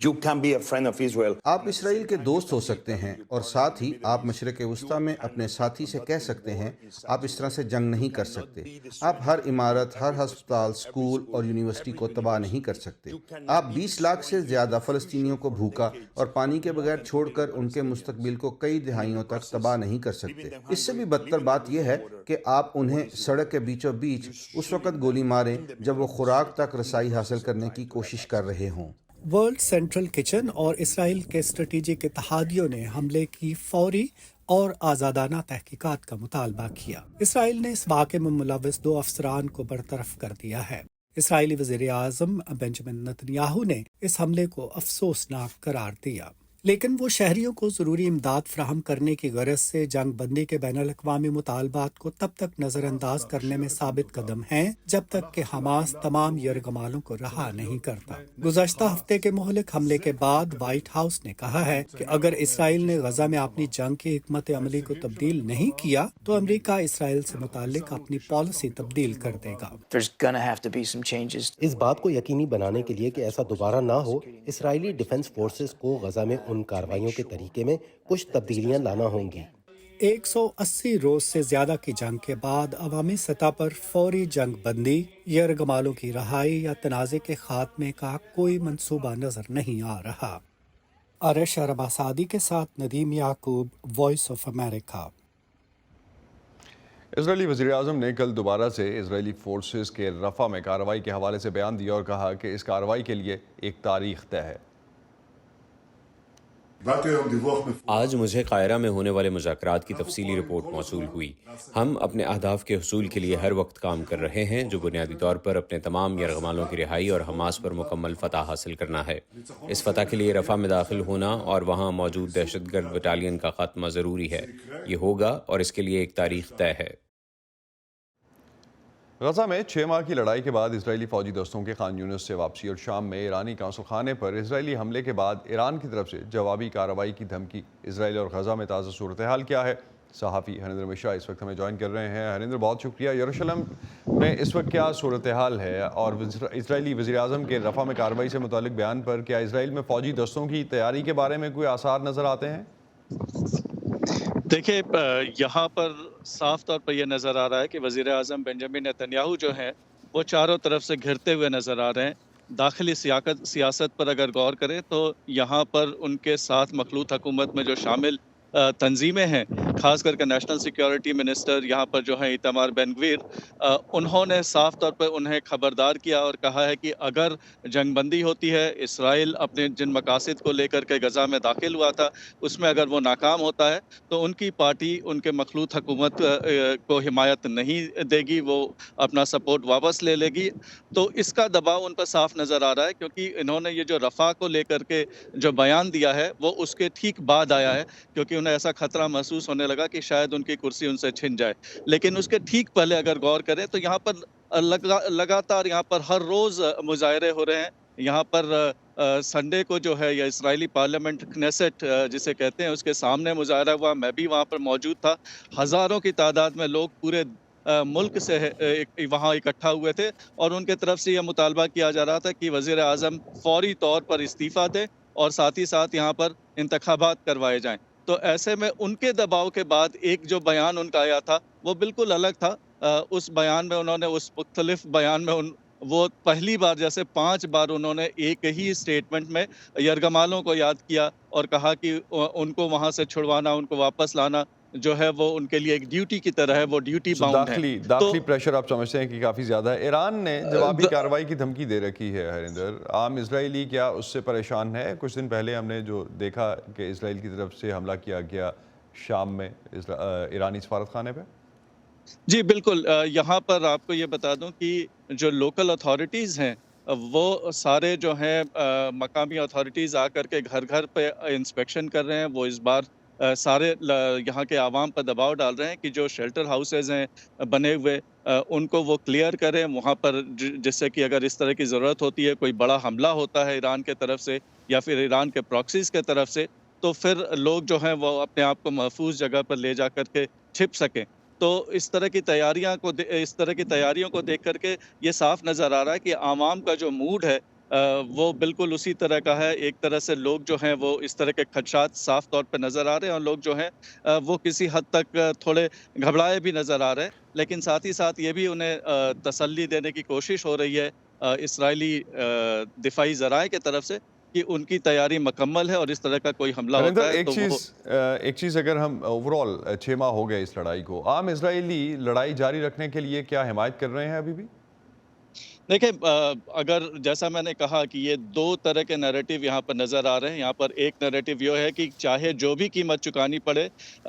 You can be a friend of Israel. آپ اسرائیل کے دوست ہو سکتے ہیں اور ساتھ ہی آپ مشرق وسطیٰ میں اپنے ساتھی سے کہہ سکتے ہیں آپ اس طرح سے جنگ نہیں کر سکتے. آپ ہر عمارت، ہر ہسپتال، اسکول اور یونیورسٹی کو تباہ نہیں کر سکتے. آپ 20 لاکھ سے زیادہ فلسطینیوں کو بھوکا اور پانی کے بغیر چھوڑ کر ان کے مستقبل کو کئی دہائیوں تک تباہ نہیں کر سکتے. اس سے بھی بدتر بات یہ ہے کہ آپ انہیں سڑک کے بیچوں بیچ اس وقت گولی ماریں جب وہ خوراک تک رسائی حاصل کرنے کی کوشش کر رہے ہوں. ورلڈ سینٹرل کچن اور اسرائیل کے اسٹریٹجک اتحادیوں نے حملے کی فوری اور آزادانہ تحقیقات کا مطالبہ کیا. اسرائیل نے اس واقعے میں ملوث 2 افسران کو برطرف کر دیا ہے. اسرائیلی وزیر اعظم بنجامن نتن یاہو نے اس حملے کو افسوسناک قرار دیا، لیکن وہ شہریوں کو ضروری امداد فراہم کرنے کی غرض سے جنگ بندی کے بین الاقوامی مطالبات کو تب تک نظر انداز کرنے میں ثابت قدم ہیں جب تک کہ حماس تمام یرغمالوں کو رہا نہیں کرتا. گزشتہ ہفتے کے مہلک حملے کے بعد وائٹ ہاؤس نے کہا ہے کہ اگر اسرائیل نے غزہ میں اپنی جنگ کی حکمت عملی کو تبدیل نہیں کیا تو امریکہ اسرائیل سے متعلق اپنی پالیسی تبدیل کر دے گا. There's gonna have to be some changes. اس بات کو یقینی بنانے کے لیے کہ ایسا دوبارہ نہ ہو، اسرائیلی ڈیفنس فورسز کو غزہ میں ان کارروائیوں کے طریقے میں کچھ تبدیلیاں لانا ہوں گی. 180 روز سے زیادہ کی جنگ کے بعد عوامی سطح پر فوری جنگ بندی، یرغمالوں کی رہائی یا تنازع کے خاتمے کا کوئی منصوبہ نظر نہیں آ رہا. عرش عرباسادی کے ساتھ ندیم یعقوب، وائس آف امریکہ. اسرائیلی وزیر اعظم نے کل دوبارہ سے اسرائیلی فورسز کے رفح میں کارروائی کے حوالے سے بیان دیا اور کہا کہ اس کارروائی کے لیے ایک تاریخ طے ہے. آج مجھے قاہرہ میں ہونے والے مذاکرات کی تفصیلی رپورٹ موصول ہوئی. ہم اپنے اہداف کے حصول کے لیے ہر وقت کام کر رہے ہیں، جو بنیادی طور پر اپنے تمام یرغمالوں کی رہائی اور حماس پر مکمل فتح حاصل کرنا ہے. اس فتح کے لیے رفح میں داخل ہونا اور وہاں موجود دہشت گرد بٹالین کا خاتمہ ضروری ہے. یہ ہوگا اور اس کے لیے ایک تاریخ طے ہے. غزہ میں 6 ماہ کی لڑائی کے بعد اسرائیلی فوجی دستوں کے خان یونس سے واپسی اور شام میں ایرانی قونصل خانے پر اسرائیلی حملے کے بعد ایران کی طرف سے جوابی کارروائی کی دھمکی. اسرائیل اور غزہ میں تازہ صورتحال کیا ہے؟ صحافی ہریندر مشرا اس وقت ہمیں جوائن کر رہے ہیں. ہریندر، بہت شکریہ. یروشلم میں اس وقت کیا صورتحال ہے اور اسرائیلی وزیر اعظم کے رفح میں کارروائی سے متعلق بیان پر کیا اسرائیل میں فوجی دستوں کی تیاری کے بارے میں کوئی آثار نظر آتے ہیں؟ دیکھیں، یہاں پر صاف طور پر یہ نظر آ رہا ہے کہ وزیر اعظم بنجامن نتن یاہو جو ہیں وہ چاروں طرف سے گھرتے ہوئے نظر آ رہے ہیں. داخلی سیاست پر اگر غور کریں تو یہاں پر ان کے ساتھ مخلوط حکومت میں جو شامل تنظیمیں ہیں، خاص کر کے نیشنل سیکیورٹی منسٹر یہاں پر جو ہیں ایتمار بن گویر، انہوں نے صاف طور پر انہیں خبردار کیا اور کہا ہے کہ اگر جنگ بندی ہوتی ہے، اسرائیل اپنے جن مقاصد کو لے کر کے غزہ میں داخل ہوا تھا اس میں اگر وہ ناکام ہوتا ہے تو ان کی پارٹی ان کے مخلوط حکومت کو حمایت نہیں دے گی، وہ اپنا سپورٹ واپس لے لے گی. تو اس کا دباؤ ان پر صاف نظر آ رہا ہے، کیونکہ انہوں نے یہ جو رفح کو لے کر کے جو بیان دیا ہے وہ اس کے ٹھیک بعد آیا ہے، کیونکہ انہیں ایسا خطرہ محسوس ہونے لگا کہ شاید ان کی کرسی ان سے چھن جائے. لیکن اس کے ٹھیک پہلے اگر غور کریں تو یہاں پر لگاتار یہاں پر ہر روز مظاہرے ہو رہے ہیں. یہاں پر سنڈے کو جو ہے یا اسرائیلی پارلیمنٹ کنیسٹ جسے کہتے ہیں اس کے سامنے مظاہرہ ہوا. میں بھی وہاں پر موجود تھا. ہزاروں کی تعداد میں لوگ پورے ملک سے وہاں اکٹھا ہوئے تھے اور ان کے طرف سے یہ مطالبہ کیا جا رہا تھا کہ وزیر اعظم فوری طور پر استعفیٰ دیں اور ساتھ ہی ساتھ یہاں پر انتخابات کروائے جائیں. تو ایسے میں ان کے دباؤ کے بعد ایک جو بیان ان کا آیا تھا وہ بالکل الگ تھا. اس بیان میں انہوں نے اس مختلف بیان میں وہ پہلی بار جیسے 5 بار انہوں نے ایک ہی اسٹیٹمنٹ میں یرغمالوں کو یاد کیا اور کہا کہ ان کو وہاں سے چھڑوانا، ان کو واپس لانا جو ہے وہ ان کے لیے ایک ڈیوٹی کی طرح ہے، وہ ڈیوٹی باؤنڈ ہے. داخلی پریشر آپ سمجھتے ہیں کہ کافی زیادہ ہے. ایران نے جوابی کارروائی کی دھمکی دے رکھی ہے. ہریندر، عام اسرائیلی کیا اس سے پریشان ہے؟ کچھ دن پہلے ہم نے جو دیکھا کہ اسرائیل کی طرف سے حملہ کیا گیا شام میں ایرانی سفارت خانے پہ. جی بالکل. یہاں پر آپ کو یہ بتا دوں کہ جو لوکل اتھارٹیز ہیں وہ سارے جو ہیں مقامی اتھارٹیز آ کر کے گھر گھر پہ انسپیکشن کر رہے ہیں. وہ اس بار سارے یہاں کے عوام پر دباؤ ڈال رہے ہیں کہ جو شیلٹر ہاؤسز ہیں بنے ہوئے ان کو وہ کلیئر کریں وہاں پر، جس سے کہ اگر اس طرح کی ضرورت ہوتی ہے، کوئی بڑا حملہ ہوتا ہے ایران کے طرف سے یا پھر ایران کے پراکسیز کے طرف سے، تو پھر لوگ جو ہیں وہ اپنے آپ کو محفوظ جگہ پر لے جا کر کے چھپ سکیں. تو اس طرح کی تیاریوں کو دیکھ کر کے یہ صاف نظر آ رہا ہے کہ عوام کا جو موڈ ہے وہ بالکل اسی طرح کا ہے. ایک طرح سے لوگ جو ہیں وہ اس طرح کے خدشات صاف طور پہ نظر آ رہے ہیں اور لوگ جو ہیں وہ کسی حد تک تھوڑے گھبرائے بھی نظر آ رہے ہیں. لیکن ساتھ ہی ساتھ یہ بھی انہیں تسلی دینے کی کوشش ہو رہی ہے اسرائیلی دفاعی ذرائع کی طرف سے کہ ان کی تیاری مکمل ہے اور اس طرح کا کوئی حملہ ہریندر، ہوتا ہے تو وہ ایک چیز اگر ہم اوورال 6 ماہ ہو گئے اس لڑائی کو، عام اسرائیلی لڑائی جاری رکھنے کے لیے کیا حمایت کر رہے ہیں ابھی بھی؟ دیکھیں، اگر جیسا میں نے کہا کہ یہ دو طرح کے نیریٹو یہاں پر نظر آ رہے ہیں. یہاں پر ایک نیریٹو یہ ہے کہ چاہے جو بھی قیمت چکانی پڑے،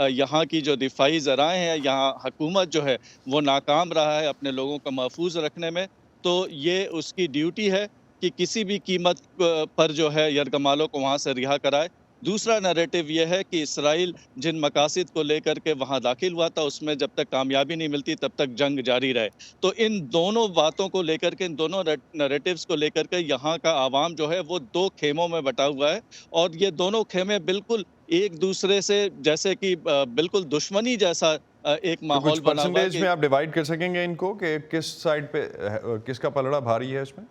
یہاں کی جو دفاعی ذرائع ہیں، یہاں حکومت جو ہے وہ ناکام رہا ہے اپنے لوگوں کو محفوظ رکھنے میں، تو یہ اس کی ڈیوٹی ہے کہ کسی بھی قیمت پر جو ہے یرغمالوں کو وہاں سے رہا کرائے. دوسرا نیریٹو یہ ہے کہ اسرائیل جن مقاصد کو لے کر کے وہاں داخل ہوا تھا اس میں جب تک کامیابی نہیں ملتی تب تک جنگ جاری رہے. تو ان دونوں باتوں کو لے کر کے، ان دونوں نیریٹوز کو لے کر کے یہاں کا عوام جو ہے وہ دو خیموں میں بٹا ہوا ہے اور یہ دونوں خیمے بالکل ایک دوسرے سے جیسے کہ بالکل دشمنی جیسا ایک تو ماحول کچھ بنا ہوا ہے پرسنٹیج کہ میں آپ ڈیوائیڈ کر سکیں گے ان کو کہ کس سائڈ پہ کس کا پلڑا بھاری ہے اس میں؟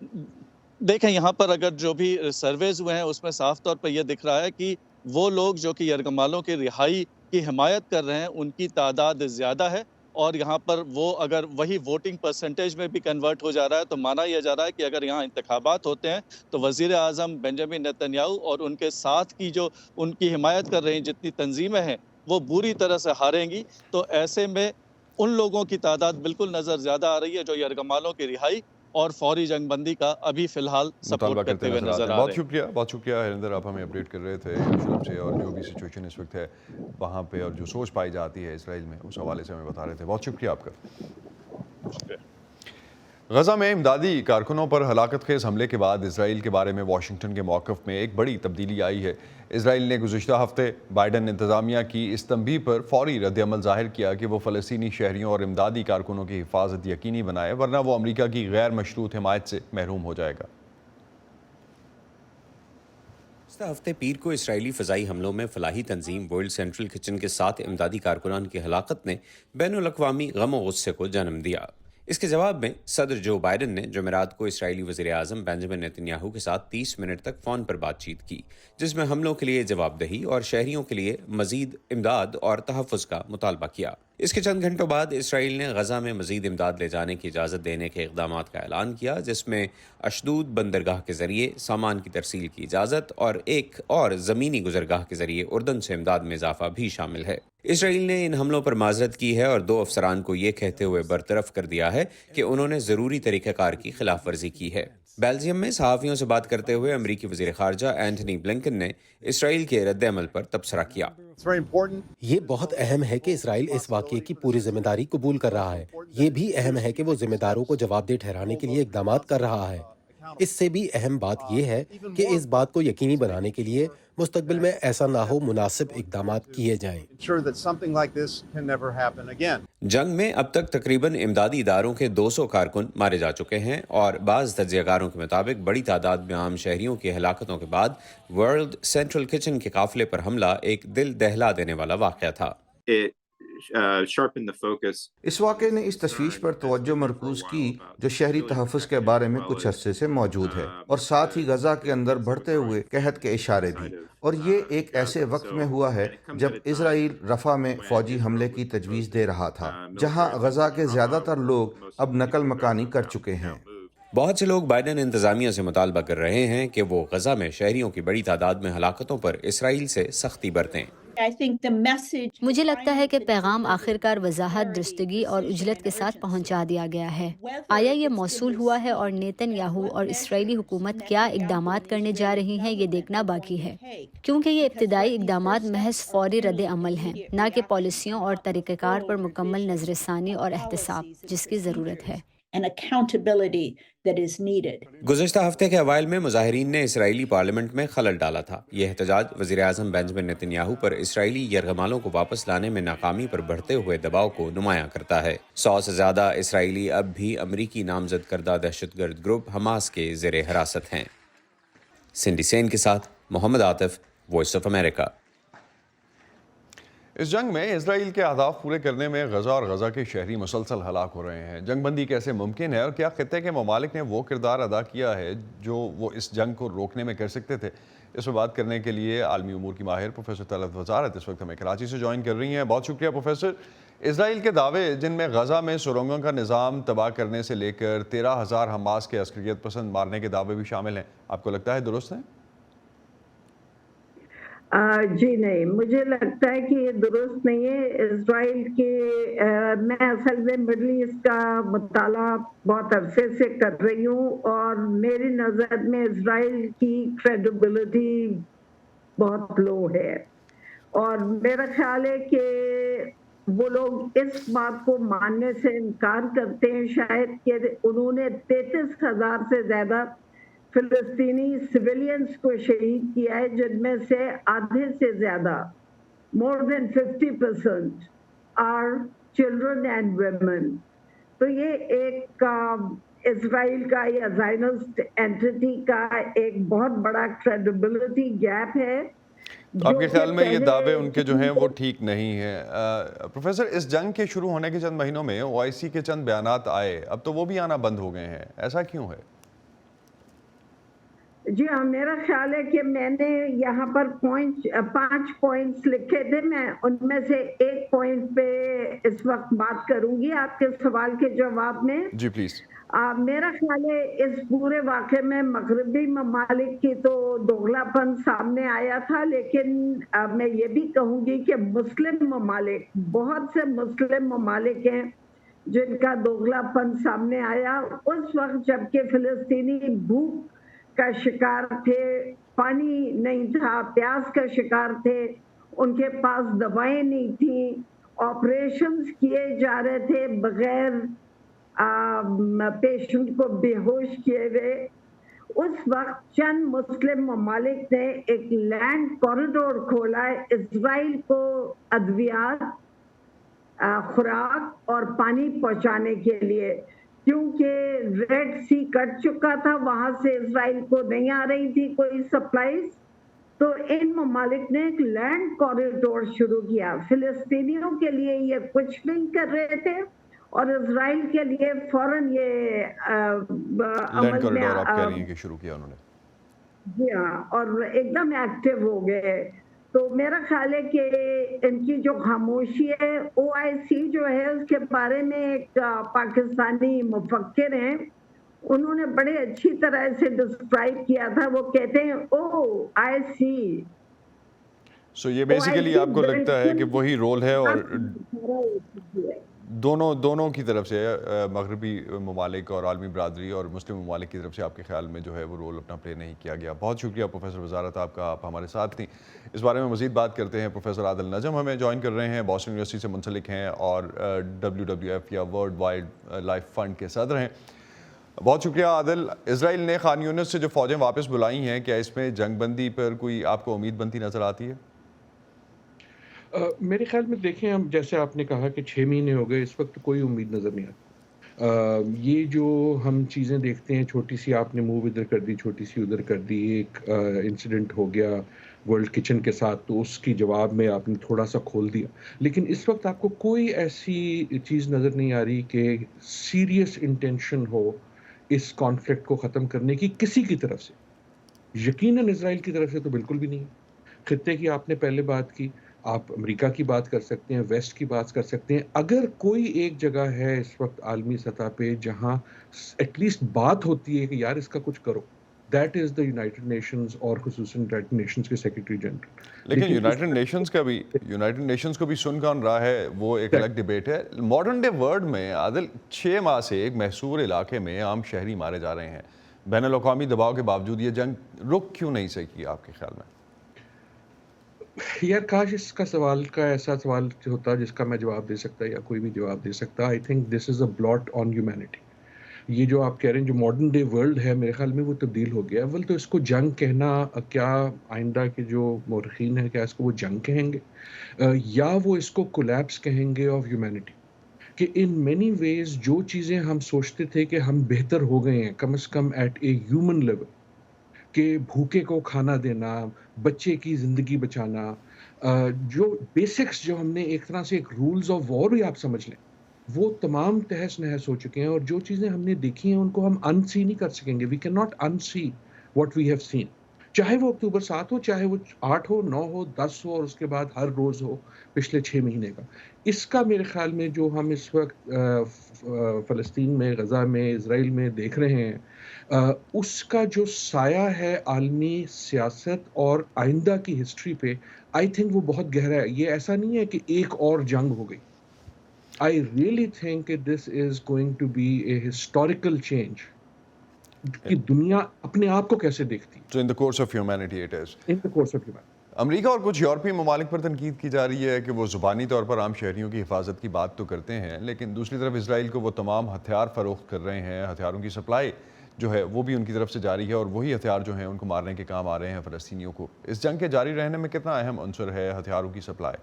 دیکھیں، یہاں پر اگر جو بھی سرویز ہوئے ہیں اس میں صاف طور پہ یہ دکھ رہا ہے کہ وہ لوگ جو کہ یرغمالوں کی رہائی کی حمایت کر رہے ہیں ان کی تعداد زیادہ ہے. اور یہاں پر وہ اگر وہی ووٹنگ پرسنٹیج میں بھی کنورٹ ہو جا رہا ہے تو مانا یہ جا رہا ہے کہ اگر یہاں انتخابات ہوتے ہیں تو وزیر اعظم بنجامن نیتن یاہو اور ان کے ساتھ کی جو ان کی حمایت کر رہی جتنی تنظیمیں ہیں وہ بری طرح سے ہاریں گی. تو ایسے میں ان لوگوں کی تعداد بالکل نظر زیادہ آ رہی ہے جو یرغمالوں کی رہائی اور فوری جنگ بندی کا ابھی فی الحال مطالبہ سپورٹ کرتے ہوئے نظر آتے نظر ہیں. آ رہے ہیں. بہت شکریہ ہریندر، آپ ہمیں اپڈیٹ کر رہے تھے یروشلم سے اور جو بھی سچویشن اس وقت ہے وہاں پہ اور جو سوچ پائی جاتی ہے اسرائیل میں اس حوالے سے ہمیں بتا رہے تھے. بہت شکریہ آپ کا. غزہ میں امدادی کارکنوں پر ہلاکت خیز حملے کے بعد اسرائیل کے بارے میں واشنگٹن کے موقف میں ایک بڑی تبدیلی آئی ہے. اسرائیل نے گزشتہ ہفتے بائیڈن انتظامیہ کی اس تنبیہ پر فوری رد عمل ظاہر کیا کہ وہ فلسطینی شہریوں اور امدادی کارکنوں کی حفاظت یقینی بنائے ورنہ وہ امریکہ کی غیر مشروط حمایت سے محروم ہو جائے گا. گزشتہ ہفتے پیر کو اسرائیلی فضائی حملوں میں فلاحی تنظیم ورلڈ سینٹرل کچن کے 7 امدادی کارکنان کی ہلاکت نے بین الاقوامی غم و غصے کو جنم دیا. اس کے جواب میں صدر جو بائیڈن نے جمعرات کو اسرائیلی وزیر اعظم بنجامن نیتن یاہو کے ساتھ 30 منٹ تک فون پر بات چیت کی، جس میں حملوں کے لیے جواب دہی اور شہریوں کے لیے مزید امداد اور تحفظ کا مطالبہ کیا. اس کے چند گھنٹوں بعد اسرائیل نے غزہ میں مزید امداد لے جانے کی اجازت دینے کے اقدامات کا اعلان کیا، جس میں اشدود بندرگاہ کے ذریعے سامان کی ترسیل کی اجازت اور ایک اور زمینی گزرگاہ کے ذریعے اردن سے امداد میں اضافہ بھی شامل ہے. اسرائیل نے ان حملوں پر معذرت کی ہے اور 2 افسران کو یہ کہتے ہوئے برطرف کر دیا ہے کہ انہوں نے ضروری طریقہ کار کی خلاف ورزی کی ہے. بیلجیم میں صحافیوں سے بات کرتے ہوئے امریکی وزیر خارجہ اینٹنی بلنکن نے اسرائیل کے رد عمل پر تبصرہ کیا. یہ بہت اہم ہے کہ اسرائیل اس واقعے کی پوری ذمہ داری قبول کر رہا ہے. یہ بھی اہم ہے کہ وہ ذمہ داروں کو جواب دہ ٹھہرانے کے لیے اقدامات کر رہا ہے. اس سے بھی اہم بات یہ ہے کہ اس بات کو یقینی بنانے کے لیے مستقبل میں ایسا نہ ہو مناسب اقدامات کیے جائیں. جنگ میں اب تک تقریباً امدادی اداروں کے 200 کارکن مارے جا چکے ہیں اور بعض تجزیہ کاروں کے مطابق بڑی تعداد میں عام شہریوں کی ہلاکتوں کے بعد ورلڈ سینٹرل کچن کے قافلے پر حملہ ایک دل دہلا دینے والا واقعہ تھا. اس واقعے نے اس تشویش پر توجہ مرکوز کی جو شہری تحفظ کے بارے میں کچھ عرصے سے موجود ہے اور ساتھ ہی غزہ کے اندر بڑھتے ہوئے قحط کے اشارے بھی. اور یہ ایک ایسے وقت میں ہوا ہے جب اسرائیل رفح میں فوجی حملے کی تجویز دے رہا تھا جہاں غزہ کے زیادہ تر لوگ اب نقل مکانی کر چکے ہیں. بہت سے لوگ بائیڈن انتظامیہ سے مطالبہ کر رہے ہیں کہ وہ غزہ میں شہریوں کی بڑی تعداد میں ہلاکتوں پر اسرائیل سے سختی برتیں. مجھے لگتا ہے کہ پیغام آخرکار وضاحت، درستگی اور اجلت کے ساتھ پہنچا دیا گیا ہے. آیا یہ موصول ہوا ہے اور نیتن یاہو اور اسرائیلی حکومت کیا اقدامات کرنے جا رہی ہیں یہ دیکھنا باقی ہے، کیونکہ یہ ابتدائی اقدامات محض فوری رد عمل ہیں، نہ کہ پالیسیوں اور طریقہ کار پر مکمل نظر ثانی اور احتساب جس کی ضرورت ہے. گزشتہ ہفتے کے اوائل میں مظاہرین نے اسرائیلی پارلیمنٹ میں خلل ڈالا تھا. یہ احتجاج وزیر اعظم بنجامن نیتن یاہو پر اسرائیلی یرغمالوں کو واپس لانے میں ناکامی پر بڑھتے ہوئے دباؤ کو نمایاں کرتا ہے. 100 سے زیادہ اسرائیلی اب بھی امریکی نامزد کردہ دہشت گرد گروپ حماس کے زیر حراست ہیں. سنڈی سین کے ساتھ محمد عاطف، وائس آف امریکہ. اس جنگ میں اسرائیل کے اہداف پورے کرنے میں غزہ اور غزہ کے شہری مسلسل ہلاک ہو رہے ہیں۔ جنگ بندی کیسے ممکن ہے اور کیا خطے کے ممالک نے وہ کردار ادا کیا ہے جو وہ اس جنگ کو روکنے میں کر سکتے تھے؟ اس پر بات کرنے کے لیے عالمی امور کی ماہر پروفیسر طلعت وزارت اس وقت ہمیں کراچی سے جوائن کر رہی ہیں۔ بہت شکریہ پروفیسر۔ اسرائیل کے دعوے جن میں غزہ میں سرنگوں کا نظام تباہ کرنے سے لے کر 13,000 حماس کے عسکریت پسند مارنے کے دعوے بھی شامل ہیں، آپ کو لگتا ہے درست ہیں؟ جی نہیں، مجھے لگتا ہے کہ یہ درست نہیں ہے۔ اسرائیل کے میں اصل میں مڈل ایسٹ کا مطالعہ بہت عرصے سے کر رہی ہوں، اور میری نظر میں اسرائیل کی کریڈیبلٹی بہت لو ہے، اور میرا خیال ہے کہ وہ لوگ اس بات کو ماننے سے انکار کرتے ہیں شاید کہ انہوں نے 33,000 سے زیادہ فلسطینی سویلینز کو شہید کیا ہے، جن میں سے آدھے سے زیادہ more than 50% are children and women۔ تو یہ ایک اسرائیل کا یا زائنسٹ اینٹی کا ایک بہت بڑا کریڈیبلٹی گیپ ہے۔ آپ کے خیال میں یہ دعوے ان کے جو ہیں وہ ٹھیک نہیں ہیں؟ پروفیسر، اس جنگ کے شروع ہونے کے چند مہینوں میں OIC کے چند بیانات آئے، اب تو وہ بھی آنا بند ہو گئے ہیں، ایسا کیوں ہے؟ جی ہاں، میرا خیال ہے کہ میں نے یہاں پر 5 پوائنٹس لکھے تھے، میں ان میں سے ایک پوائنٹ پہ اس وقت بات کروں گی آپ کے سوال کے جواب میں۔ جی پلیز۔ میرا خیال ہے اس پورے واقعے میں مغربی ممالک کی تو دوغلا پن سامنے آیا تھا، لیکن میں یہ بھی کہوں گی کہ مسلم ممالک، بہت سے مسلم ممالک ہیں جن کا دوغلا پن سامنے آیا اس وقت جب کہ فلسطینی بھوک کا شکار تھے، پانی نہیں تھا، پیاس کا شکار تھے، ان کے پاس دوائیں نہیں تھیں، آپریشنز کیے جا رہے تھے بغیر پیشنٹ کو بے ہوش کیے ہوئے۔ اس وقت چند مسلم ممالک نے ایک لینڈ کوریڈور کھولا ہے اسرائیل کو ادویات، خوراک اور پانی پہنچانے کے لیے، کیونکہ ریڈ سی کٹ چکا تھا، وہاں سے اسرائیل کو نہیں آ رہی تھی کوئی سپلائیز، تو ان ممالک نے ایک لینڈ کوریڈور شروع کیا۔ فلسطینیوں کے لیے یہ کچھ نہیں کر رہے تھے، اور اسرائیل کے لیے فوراً یہ لینڈ کوریڈور آپ کہہ رہی ہیں کہ شروع کیا انہوں نے؟ جی ہاں، اور ایک دم ایکٹیو ہو گئے۔ تو میرا خیال ہے کہ ان کی جو خاموشی ہے، OIC جو ہے اس کے بارے میں ایک پاکستانی مفکر ہیں، انہوں نے بڑے اچھی طرح سے ڈسکرائب کیا تھا، وہ کہتے ہیں OIC۔ سو یہ بیسیکلی آپ کو لگتا ہے کہ وہی رول ہے، اور دونوں کی طرف سے مغربی ممالک اور عالمی برادری اور مسلم ممالک کی طرف سے آپ کے خیال میں جو ہے وہ رول اپنا پلے نہیں کیا گیا؟ بہت شکریہ پروفیسر وزارت آپ کا، آپ ہمارے ساتھ تھیں۔ اس بارے میں مزید بات کرتے ہیں۔ پروفیسر عادل نجم ہمیں جوائن کر رہے ہیں، بوسٹن یونیورسٹی سے منسلک ہیں اور WWF یا ورلڈ وائڈ لائف فنڈ کے صدر ہیں۔ بہت شکریہ عادل۔ اسرائیل نے خان یونس سے جو فوجیں واپس بلائی ہیں، کیا اس میں جنگ بندی پر کوئی آپ کو امید بنتی نظر آتی ہے؟ میرے خیال میں دیکھیں، ہم جیسے آپ نے کہا کہ 6 مہینے ہو گئے، اس وقت کوئی امید نظر نہیں آتی۔ یہ جو ہم چیزیں دیکھتے ہیں، چھوٹی سی آپ نے موو ادھر کر دی، چھوٹی سی ادھر کر دی، ایک انسیڈنٹ ہو گیا ورلڈ کچن کے ساتھ، تو اس کی جواب میں آپ نے تھوڑا سا کھول دیا، لیکن اس وقت آپ کو کوئی ایسی چیز نظر نہیں آ رہی کہ سیریس انٹینشن ہو اس کانفلکٹ کو ختم کرنے کی کسی کی طرف سے۔ یقیناً اسرائیل کی طرف سے تو بالکل بھی نہیں۔ خطے کی آپ نے پہلے بات کی، آپ امریکہ کی بات کر سکتے ہیں، ویسٹ کی بات کر سکتے ہیں۔ اگر کوئی ایک جگہ ہے اس وقت عالمی سطح پہ جہاں ایٹ لیسٹ بات ہوتی ہے کہ یار اس کا کچھ کرو، that is the United nations, اور خصوصاً یونائٹڈ نیشنز کے سیکرٹری جنرل۔ لیکن یونائٹڈ نیشنز کو بھی سن کون رہا ہے، وہ ایک الگ ڈیبیٹ ہے۔ ماڈرن ڈے ورلڈ میں عادل 6 ماہ سے ایک محصور علاقے میں عام شہری مارے جا رہے ہیں، بین الاقوامی دباؤ کے باوجود یہ جنگ رک کیوں نہیں سکی آپ کے خیال میں؟ یار کاش اس کا سوال کا ایسا سوال ہوتا جس کا میں جواب دے سکتا یا کوئی بھی جواب دے سکتا۔ I think this is a blot on humanity. یہ جو آپ کہہ رہے ہیں جو ماڈرن ڈے ورلڈ ہے، میرے خیال میں وہ تبدیل ہو گیا۔ اول تو اس کو جنگ کہنا، کیا آئندہ کے جو مورخین ہیں کیا اس کو وہ جنگ کہیں گے، یا وہ اس کو کولیپس کہیں گے آف ہیومینٹی، کہ ان مینی ویز جو چیزیں ہم سوچتے تھے کہ ہم بہتر ہو گئے ہیں کم از کم ایٹ اے ہیومن لیول، کہ بھوکے کو کھانا دینا، بچے کی زندگی بچانا، جو بیسکس جو ہم نے ایک طرح سے ایک رولز آف وار بھی آپ سمجھ لیں وہ تمام تہس نہس ہو چکے ہیں، اور جو چیزیں ہم نے دیکھی ہیں ان کو ہم ان سی نہیں کر سکیں گے. We can not unsee what we have seen, چاہے وہ اکتوبر 7 ہو، چاہے وہ 8 ہو، 9 ہو، 10 ہو، اور اس کے بعد ہر روز ہو پچھلے 6 مہینے کا. اس کا میرے خیال میں جو ہم اس وقت فلسطین میں، غزہ میں، اسرائیل میں دیکھ رہے ہیں، اس کا جو سایہ ہے عالمی سیاست اور آئندہ کی ہسٹری پہ، آئی تھنک وہ بہت گہرا ہے. یہ ایسا نہیں ہے کہ ایک اور جنگ ہو گئی. I really think that this is going to be a historical change. کہ دنیا اپنے آپ کو کیسے دیکھتی ہے. So in the course of humanity it is. In the course of humanity. امریکہ اور کچھ یورپی ممالک پر تنقید کی جا رہی ہے کہ وہ زبانی طور پر عام شہریوں کی حفاظت کی بات تو کرتے ہیں، لیکن دوسری طرف اسرائیل کو وہ تمام ہتھیار فروخت کر رہے ہیں. ہتھیاروں کی سپلائی جو ہے وہ بھی ان کی طرف سے جاری ہے، اور وہی ہتھیار جو ہیں ان کو مارنے کے کام آ رہے ہیں فلسطینیوں کو. اس جنگ کے جاری رہنے میں کتنا اہم عنصر ہے ہتھیاروں کی سپلائی؟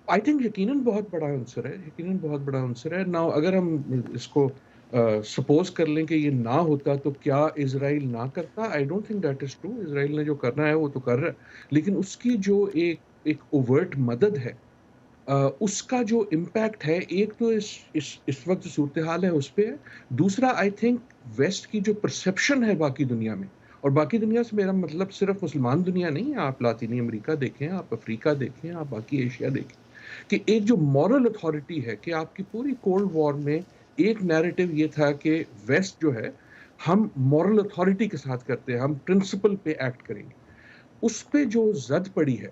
آئی تھنک یقیناً بہت بڑا عنصر ہے، یقیناً بہت بڑا عنصر ہے. ناؤ اگر ہم اس کو سپوز کر لیں کہ یہ نہ ہوتا تو کیا اسرائیل نہ کرتا؟ I don't think that is true. Israel نے جو کرنا ہے وہ تو کر رہا ہے، لیکن اس کی جو ایک اوورٹ مدد ہے، اس کا جو امپیکٹ ہے، ایک تو اس وقت صورتحال ہے اس پہ ہے. دوسرا آئی تھنک ویسٹ کی جو پرسیپشن ہے باقی دنیا میں، اور باقی دنیا سے میرا مطلب صرف مسلمان دنیا نہیں ہے، آپ لاطینی امریکہ دیکھیں، آپ افریقہ دیکھیں، آپ باقی ایشیا دیکھیں، کہ ایک جو مورل اتھارٹی ہے، کہ آپ کی پوری کولڈ وار میں ایک نیریٹو یہ تھا کہ ویسٹ جو ہے ہم مورل اتھارٹی کے ساتھ کرتے ہیں، ہم پرنسپل پہ ایکٹ کریں گے. اس پہ جو زد پڑی ہے،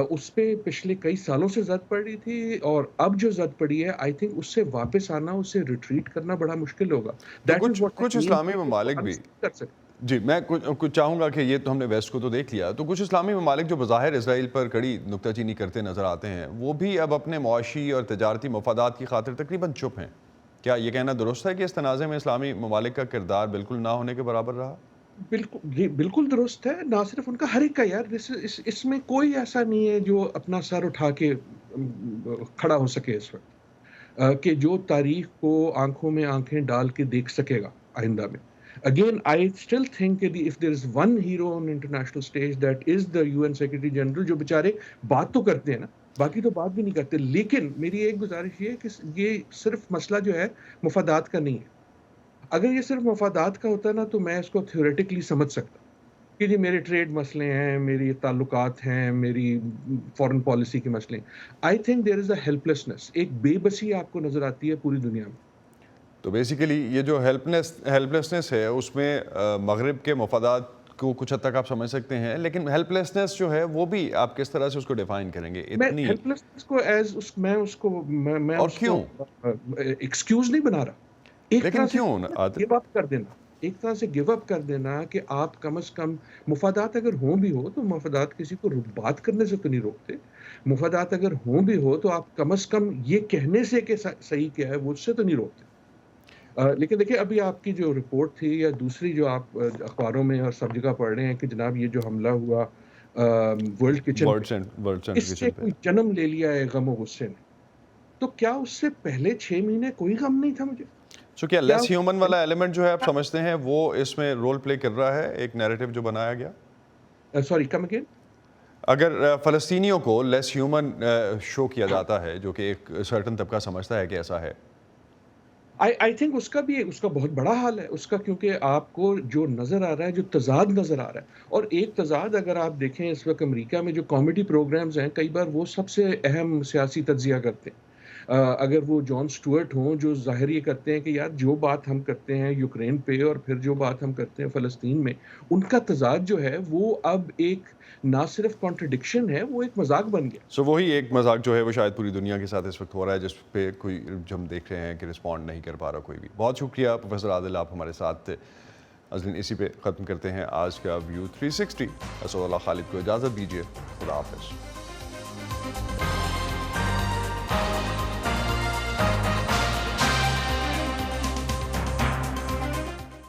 اس پہ پچھلے کئی سالوں سے زد پڑ رہی تھی، اور اب جو زد پڑی ہے آئی تھنک اس سے واپس آنا، اس سے ریٹریٹ کرنا بڑا مشکل ہوگا. کچھ اسلامی ممالک بھی کر سکتے. جی، میں کچھ چاہوں گا کہ یہ تو ہم نے ویسٹ کو تو دیکھ لیا، تو کچھ اسلامی ممالک جو بظاہر اسرائیل پر کڑی نکتہ چینی کرتے نظر آتے ہیں، وہ بھی اب اپنے معاشی اور تجارتی مفادات کی خاطر تقریباً چپ ہیں. کیا یہ کہنا درست ہے کہ اس تنازع میں اسلامی ممالک کا کردار بالکل نہ ہونے کے برابر رہا؟ بالکل، یہ بالکل درست ہے. نہ صرف ان کا، ہر ایک کا. یار اس میں کوئی ایسا نہیں ہے جو اپنا سر اٹھا کے کھڑا ہو سکے اس وقت، کہ جو تاریخ کو آنکھوں میں آنکھیں ڈال کے دیکھ سکے گا آئندہ میں. Again, I still think that if there is one hero on international stage, that is the UN Secretary General, جو بیچارے بات تو کرتے ہیں نا، باقی تو بات بھی نہیں کرتے. لیکن میری ایک گزارش یہ ہے کہ یہ صرف مسئلہ جو ہے مفادات کا نہیں ہے. اگر یہ صرف مفادات کا ہوتا نا تو میں اس کو تھیوریٹکلی سمجھ سکتا کہ جی میرے ٹریڈ مسئلے ہیں، میری تعلقات ہیں، میری فورن پالیسی کے مسئلے ہیں. آئی تھنک دیر از اے ہیلپلیسنس، ایک بے بسی آپ کو نظر آتی ہے پوری دنیا میں. تو بیسیکلی یہ جو ہیلپلیسنس ہے اس میں مغرب کے مفادات کو کچھ حد تک آپ سمجھ سکتے ہیں، لیکن ہیلپلیسنس جو ہے وہ بھی آپ کس طرح سے اس کو ڈیفائن کریں گے؟ میں ہیلپلیسنس کو میں اس کو اور کیوں ایکسکیوز نہیں بنا رہا. ایک لیکن کیوں گیو اپ کر دینا، ایک طرح سے گیو اپ کر دینا کہ آپ کم از کم مفادات اگر ہوں بھی ہو تو مفادات کسی کو بات کرنے سے تو نہیں روکتے. مفادات اگر ہوں بھی ہو تو آپ کم از کم یہ کہنے سے کہ صحیح کیا ہے وہ اس سے تو نہیں روکتے. لیکن دیکھیں ابھی آپ کی جو رپورٹ تھی یا دوسری جو آپ اخباروں میں اور سب جگہ پڑھ رہے ہیں کہ جناب یہ جو حملہ ہوا ورلڈ کچن، اس سے کوئی جنم لے لیا ہے غم و غصے نے، تو کیا اس سے پہلے 6 مہینے کوئی غم نہیں تھا مجھے؟ سو کیا لیس ہیومن والا ایلیمنٹ جو ہے آپ سمجھتے ہیں وہ اس میں رول پلے کر رہا ہے، ایک نیریٹو جو بنایا گیا؟ Sorry come again. اگر فلسطینیوں کو لیس ہیومن شو کیا جاتا ہے جو کہ ایک سرٹن طبقہ سمجھتا ہے کہ ایسا ہے، آئی تھنک اس کا بہت بڑا حال ہے اس کا، کیونکہ آپ کو جو نظر آ رہا ہے، جو تضاد نظر آ رہا ہے، اور ایک تضاد اگر آپ دیکھیں اس وقت امریکہ میں جو کامیڈی پروگرامز ہیں، کئی بار وہ سب سے اہم سیاسی تجزیہ کرتے ہیں. اگر وہ جان سٹورٹ ہوں جو ظاہر یہ کرتے ہیں کہ یار جو بات ہم کرتے ہیں یوکرین پہ اور پھر جو بات ہم کرتے ہیں فلسطین میں، ان کا تضاد جو ہے وہ اب ایک نہ صرف کانٹرڈکشن ہے، وہ ایک مذاق بن گیا. سو وہی ایک مذاق جو ہے وہ شاید پوری دنیا کے ساتھ اس وقت ہو رہا ہے، جس پہ کوئی ہم دیکھ رہے ہیں کہ رسپونڈ نہیں کر پا رہا کوئی بھی. بہت شکریہ پروفیسر عادل، آپ ہمارے ساتھ تھے. ازلین اسی پہ ختم کرتے ہیں آج کا ویو 360. اسد اللہ خالد کو اجازت دیجیے. خدا حافظ.